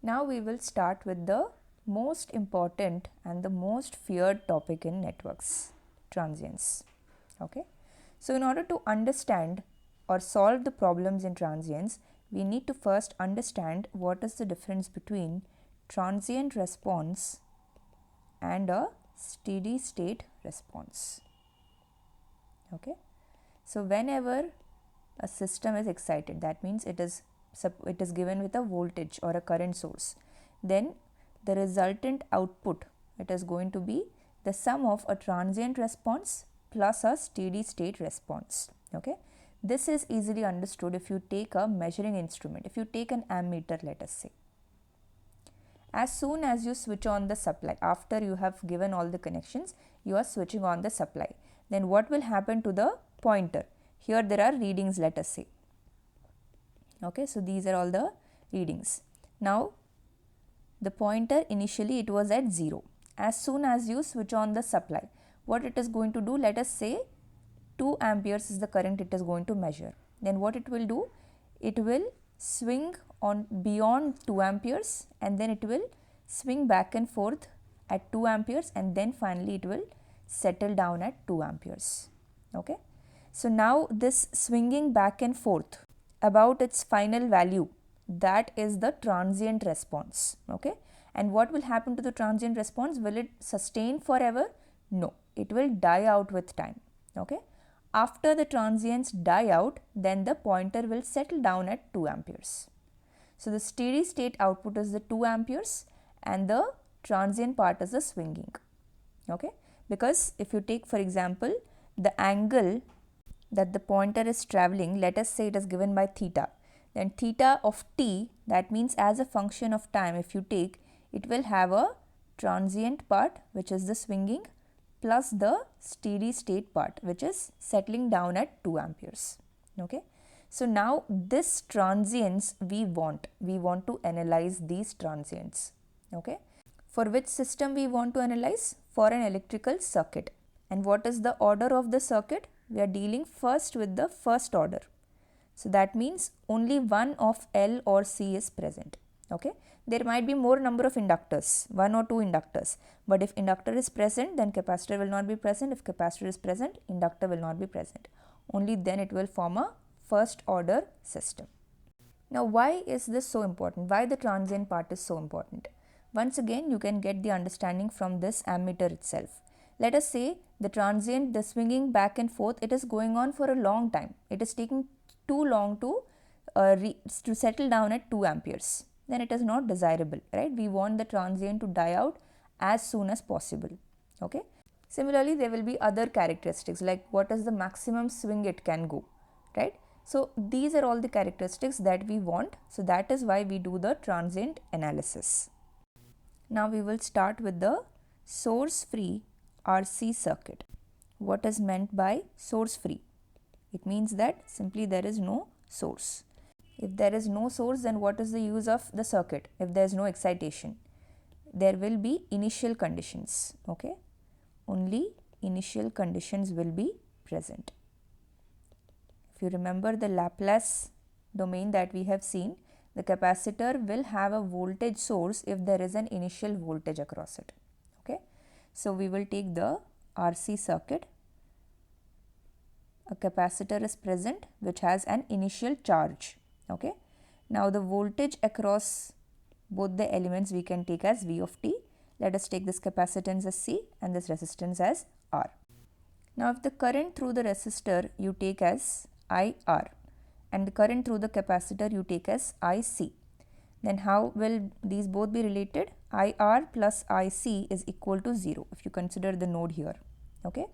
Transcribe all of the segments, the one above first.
Now we will start with the most important and the most feared topic in networks, transients. Okay. So in order to understand or solve the problems in transients, we need to first understand what is the difference between transient response and a steady state response. Okay. So whenever a system is excited, that means it is given with a voltage or a current source, then the resultant output, it is going to be the sum of a transient response plus a steady state response. Okay. This is easily understood if you take a measuring instrument. If you take an ammeter, let us say, as soon as you switch on the supply, after you have given all the connections, you are switching on the supply, then what will happen to the pointer? Here there are readings, let us say. Okay, so these are all the readings. Now the pointer, initially it was at 0. As soon as you switch on the supply, what it is going to do, let us say 2 amperes is the current it is going to measure. Then what it will do, it will swing on beyond 2 amperes and then it will swing back and forth at 2 amperes and then finally it will settle down at 2 amperes. Okay. So now this swinging back and forth about its final value, that is the transient response. Okay. And what will happen to the transient response? Will it sustain forever? No, it will die out with time. Okay. After the transients die out, then the pointer will settle down at 2 amperes. So the steady state output is the 2 amperes and the transient part is the swinging. Okay. Because if you take, for example, the angle that the pointer is traveling, let us say it is given by theta, then theta of t, that means as a function of time, if you take, it will have a transient part which is the swinging plus the steady state part which is settling down at 2 amperes. Okay. So now this transients we want to analyze these transients. Okay. For which system we want to analyze? For an electrical circuit. And what is the order of the circuit? We are dealing first with the first order. So that means only one of L or C is present. Okay. There might be more number of inductors, 1 or 2 inductors, but if inductor is present, then capacitor will not be present. If capacitor is present, inductor will not be present. Only then it will form a first order system. Now why is this so important? Why the transient part is so important? Once again, you can get the understanding from this ammeter itself. Let us say the transient, the swinging back and forth, it is going on for a long time. It is taking too long to settle down at 2 amperes. Then it is not desirable, right? We want the transient to die out as soon as possible. Okay. Similarly, there will be other characteristics like what is the maximum swing it can go, right? So these are all the characteristics that we want. So that is why we do the transient analysis. Now we will start with the source free RC circuit. What is meant by source free? It means that simply there is no source. If there is no source, then what is the use of the circuit? If there is no excitation, there will be initial conditions. Okay. Only initial conditions will be present. If you remember the Laplace domain that we have seen, the capacitor will have a voltage source if there is an initial voltage across it. Okay. So we will take the RC circuit. A capacitor is present which has an initial charge. Okay. Now the voltage across both the elements we can take as V of t. Let us take this capacitance as C and this resistance as R. Now if the current through the resistor you take as IR and the current through the capacitor you take as IC, then how will these both be related? IR plus IC is equal to 0 if you consider the node here. Okay.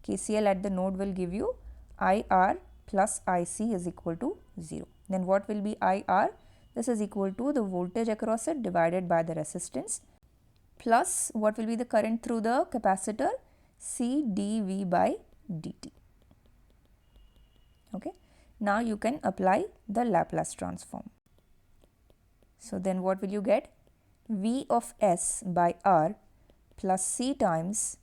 KCL at the node will give you IR plus IC is equal to 0. Then what will be IR? This is equal to the voltage across it divided by the resistance plus what will be the current through the capacitor? C dV by dt. Okay. Now you can apply the Laplace transform. So then what will you get? V of S by R plus C times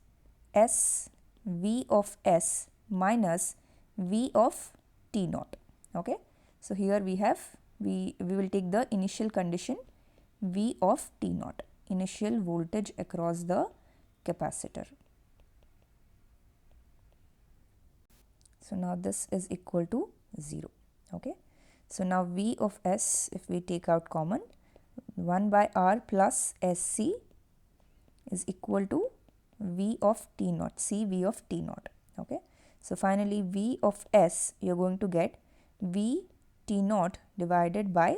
S V of S minus V of T naught. Okay. So here we have, we will take the initial condition V of T naught, initial voltage across the capacitor. So now this is equal to 0. Okay. So now V of S, if we take out common, 1 by R plus SC is equal to V of T naught, CV of T naught. Okay. So finally V of S, you are going to get V T naught divided by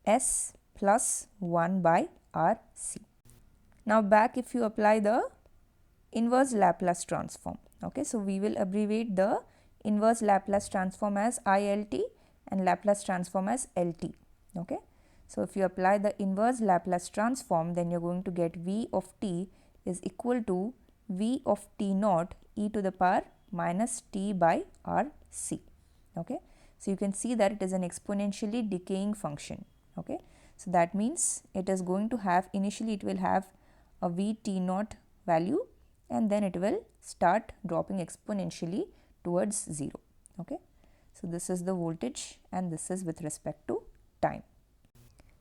S plus 1 by RC. Now back, if you apply the inverse Laplace transform. Okay. So we will abbreviate the inverse Laplace transform as ILT and Laplace transform as LT. Okay. So if you apply the inverse Laplace transform, then you are going to get V of T is equal to V of T naught e to the power minus T by RC. Okay. So you can see that it is an exponentially decaying function. Okay. So that means it is going to have, initially it will have a V T naught value, and then it will start dropping exponentially towards 0. Okay. So this is the voltage and this is with respect to time.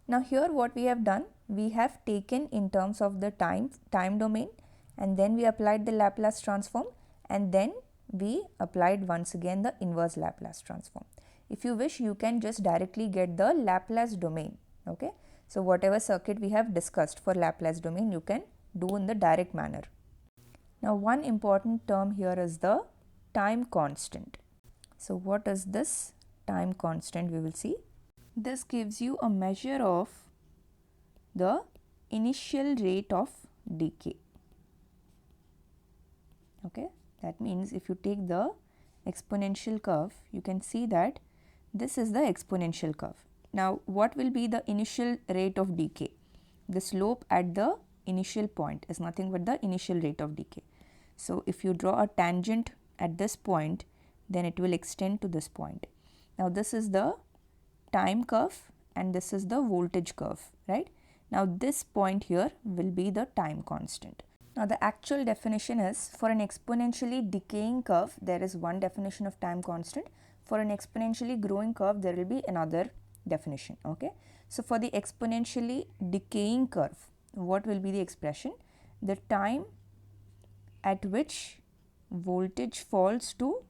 Now here what we have done, we have taken in terms of the time domain, and then we applied the Laplace transform, and then we applied once again the inverse Laplace transform. If you wish, you can just directly get the Laplace domain. Okay. So whatever circuit we have discussed for Laplace domain, you can do in the direct manner. Now one important term here is the time constant. So what is this time constant? We will see. This gives you a measure of the initial rate of decay. Okay. That means if you take the exponential curve, you can see that this is the exponential curve. Now what will be the initial rate of decay? The slope at the initial point is nothing but the initial rate of decay. So if you draw a tangent at this point, then it will extend to this point. Now this is the time curve and this is the voltage curve, right? Now this point here will be the time constant. Now the actual definition is, for an exponentially decaying curve, there is one definition of time constant. For an exponentially growing curve, there will be another definition. Okay. So for the exponentially decaying curve, what will be the expression? The time at which voltage falls to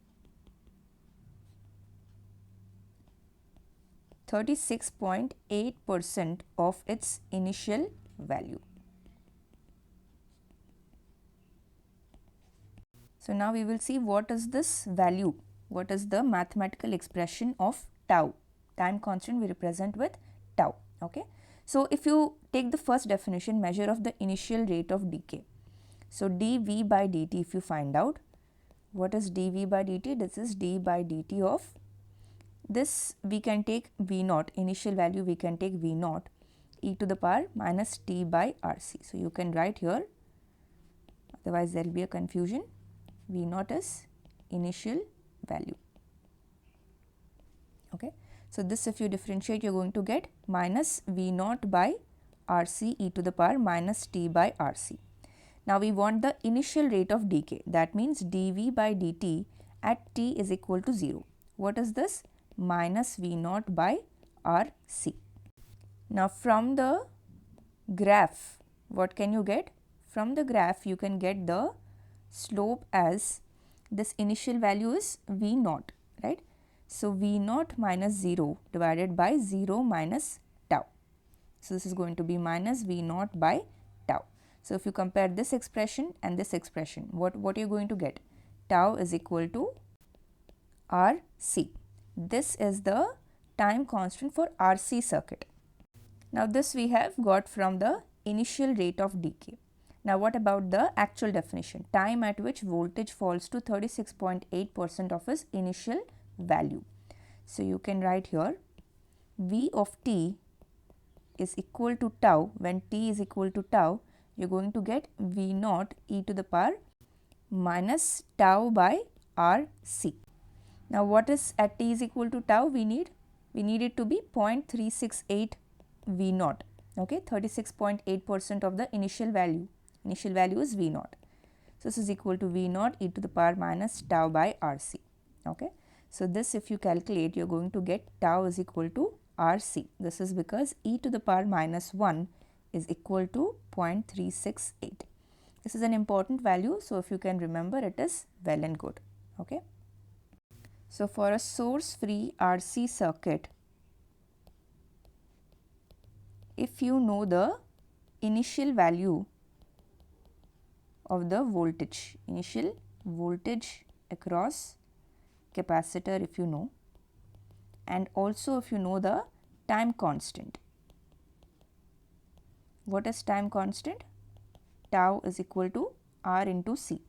36.8% of its initial value. So now we will see what is this value, what is the mathematical expression of tau. Time constant we represent with tau. Okay. So if you take the first definition, measure of the initial rate of decay. So dV by dt, if you find out, what is dV by dt? This is d by dt of this, we can take V naught, initial value we can take V naught e to the power minus T by RC. So you can write here, otherwise there will be a confusion. V naught is initial value. Okay. So this, if you differentiate, you are going to get minus V naught by RC e to the power minus T by RC. Now we want the initial rate of decay, that means dV by dt at t is equal to 0. What is this? Minus V naught by RC. Now from the graph, what can you get? From the graph you can get the slope as, this initial value is V naught, right? So V naught minus 0 divided by 0 minus tau. So this is going to be minus V naught by tau. So if you compare this expression and this expression, what are you going to get? Tau is equal to RC. This is the time constant for RC circuit. Now this we have got from the initial rate of decay. Now what about the actual definition? Time at which voltage falls to 36.8% of its initial value. So you can write here, V of t is equal to tau. When t is equal to tau, you are going to get V naught e to the power minus tau by RC. Now what is at t is equal to tau? We need it to be 0.368 V naught. Okay, 36.8% of the initial value. Initial value is V naught. So this is equal to V naught e to the power minus tau by RC. Okay. So this, if you calculate, you are going to get tau is equal to RC. This is because e to the power minus 1 is equal to 0.368. This is an important value, so if you can remember, it is well and good. Okay. So, for a source free RC circuit, if you know the initial value of the voltage, initial voltage across capacitor if you know, and also if you know the time constant. What is time constant? Tau is equal to R into C.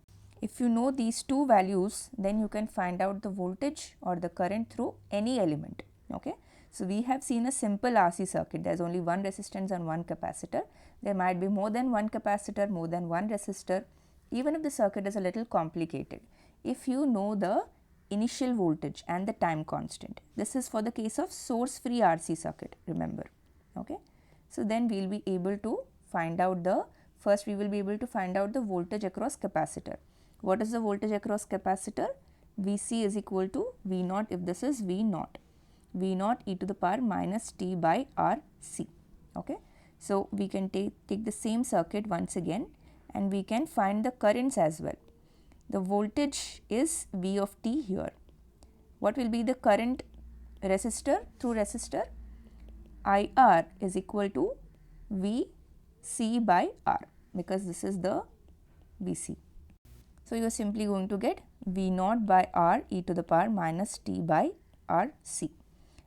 If you know these two values, then you can find out the voltage or the current through any element. Okay. So, we have seen a simple RC circuit. There is only one resistance and one capacitor. There might be more than one capacitor, more than one resistor, even if the circuit is a little complicated. If you know the initial voltage and the time constant, this is for the case of source free RC circuit, remember. Okay. So, then we will be able to find out the, first we will be able to find out the voltage across capacitor. What is the voltage across capacitor? Vc is equal to V naught if this is V naught. V naught e to the power minus t by RC. Okay. So, we can take the same circuit once again and we can find the currents as well. The voltage is V of t here. What will be the current resistor through resistor? IR is equal to Vc by R, because this is the Vc. So, you are simply going to get V naught by R e to the power minus t by RC.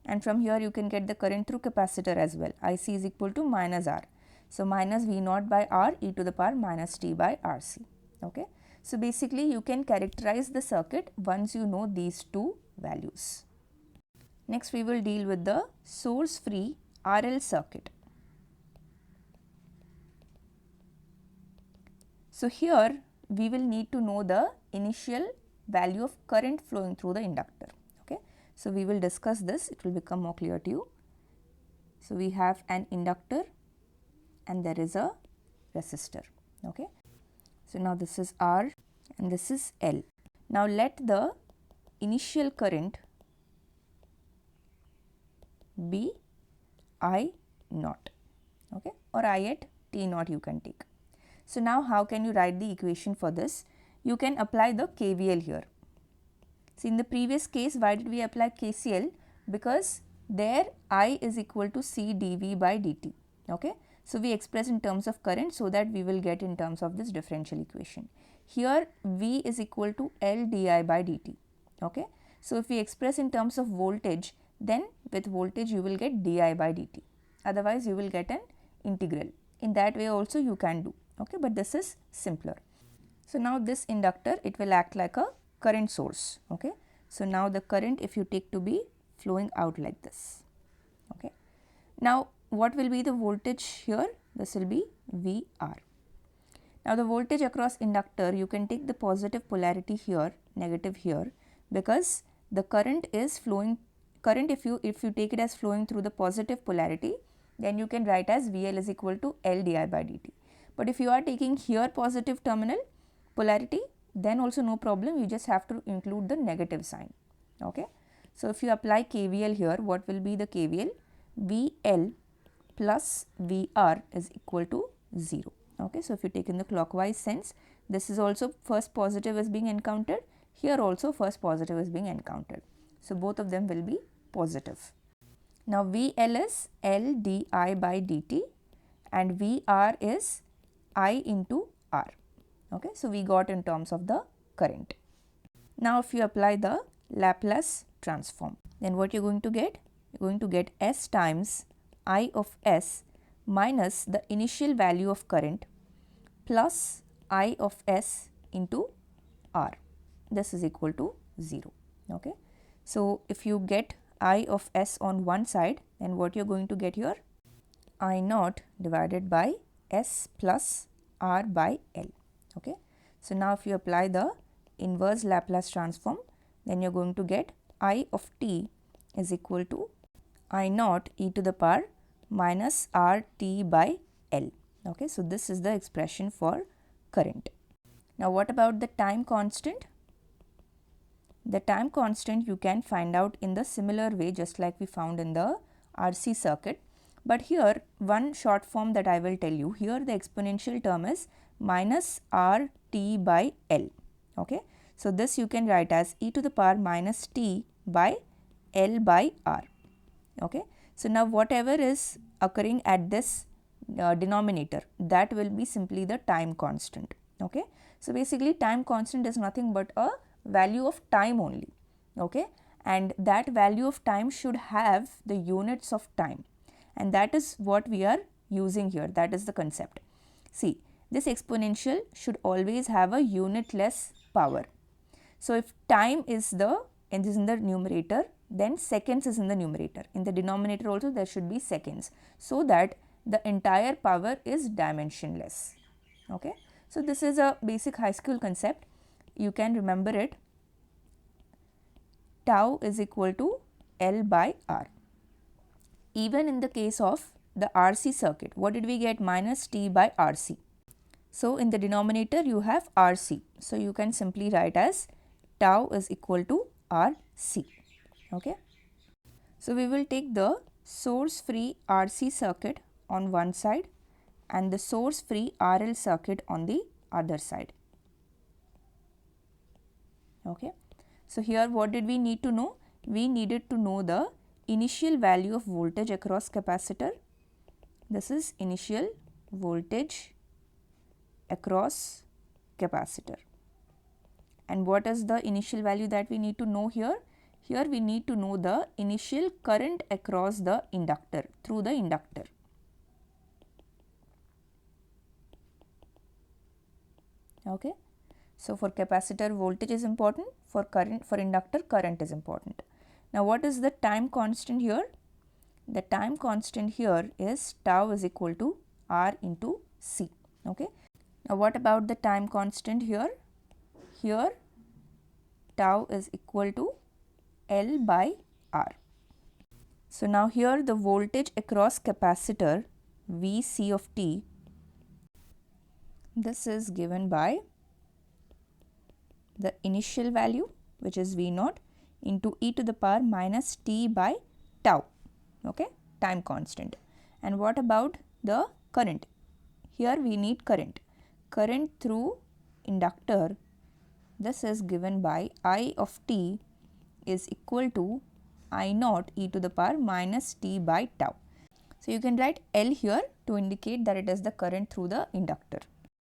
And from here you can get the current through capacitor as well. IC is equal to minus R. So, minus V naught by R e to the power minus t by RC. Okay. So, basically you can characterize the circuit once you know these two values. Next we will deal with the source free RL circuit. So, here we will need to know the initial value of current flowing through the inductor. Okay. So, we will discuss this, it will become more clear to you. So, we have an inductor and there is a resistor. Okay. So, now this is R and this is L. Now, let the initial current be I naught, okay, or I at t naught you can take. So, now how can you write the equation for this? You can apply the KVL here. See, in the previous case, why did we apply KCL? Because there I is equal to C dV by dt. Okay. So, we express in terms of current so that we will get in terms of this differential equation. Here V is equal to L di by dt. Okay. So, if we express in terms of voltage, then with voltage you will get di by dt. Otherwise, you will get an integral. In that way also you can do. Okay, but this is simpler. So, now this inductor, it will act like a current source. Okay. So, now the current if you take to be flowing out like this. Okay. Now, what will be the voltage here? This will be VR. Now, the voltage across inductor, you can take the positive polarity here, negative here, because the current is flowing, current if you take it as flowing through the positive polarity, then you can write as VL is equal to L di by dt. But if you are taking here positive terminal polarity, then also no problem, you just have to include the negative sign. Okay. So, if you apply KVL here, what will be the KVL? VL plus VR is equal to 0. Okay. So, if you take in the clockwise sense, this is also first positive is being encountered, here also first positive is being encountered. So, both of them will be positive. Now, VL is L di by dt and VR is I into R. Okay. So, we got in terms of the current. Now, if you apply the Laplace transform, then what you are going to get? You are going to get S times I of S minus the initial value of current plus I of S into R. This is equal to 0. Okay. So, if you get I of S on one side, then what you are going to get here? I naught divided by S plus R by L. Okay. So, now if you apply the inverse Laplace transform, then you are going to get I of t is equal to I naught e to the power minus R t by L. Okay. So, this is the expression for current. Now, what about the time constant? The time constant you can find out in the similar way just like we found in the RC circuit. But here one short form that I will tell you, here the exponential term is minus RT by L. Okay. So, this you can write as e to the power minus t by L by R. Okay. So, now whatever is occurring at this denominator, that will be simply the time constant. Okay. So, basically time constant is nothing but a value of time only. Okay. And that value of time should have the units of time, and that is what we are using here. That is the concept. See, this exponential should always have a unitless power. So, if time is in the numerator, then seconds is in the numerator. In the denominator also there should be seconds, so that the entire power is dimensionless. Okay. So, this is a basic high school concept. You can remember it. Tau is equal to L by R. Even in the case of the RC circuit, what did we get? Minus T by RC. So, in the denominator you have RC. So, you can simply write as tau is equal to RC. Okay. So, we will take the source free RC circuit on one side and the source free RL circuit on the other side. Okay. So, here what did we need to know? We needed to know the initial value of voltage across capacitor. This is initial voltage across capacitor. And what is the initial value that we need to know here? Here we need to know the initial current across the inductor, through the inductor. Okay. So, for capacitor voltage is important, for inductor current is important. Now, what is the time constant here? The time constant here is tau is equal to R into C. Okay. Now, what about the time constant here? Here tau is equal to L by R. So, now here the voltage across capacitor Vc of t, this is given by the initial value, which is V0, into e to the power minus t by tau. Okay, time constant. And what about the current? Here we need current. Current through inductor, this is given by I of t is equal to I naught e to the power minus t by tau. So, you can write L here to indicate that it is the current through the inductor.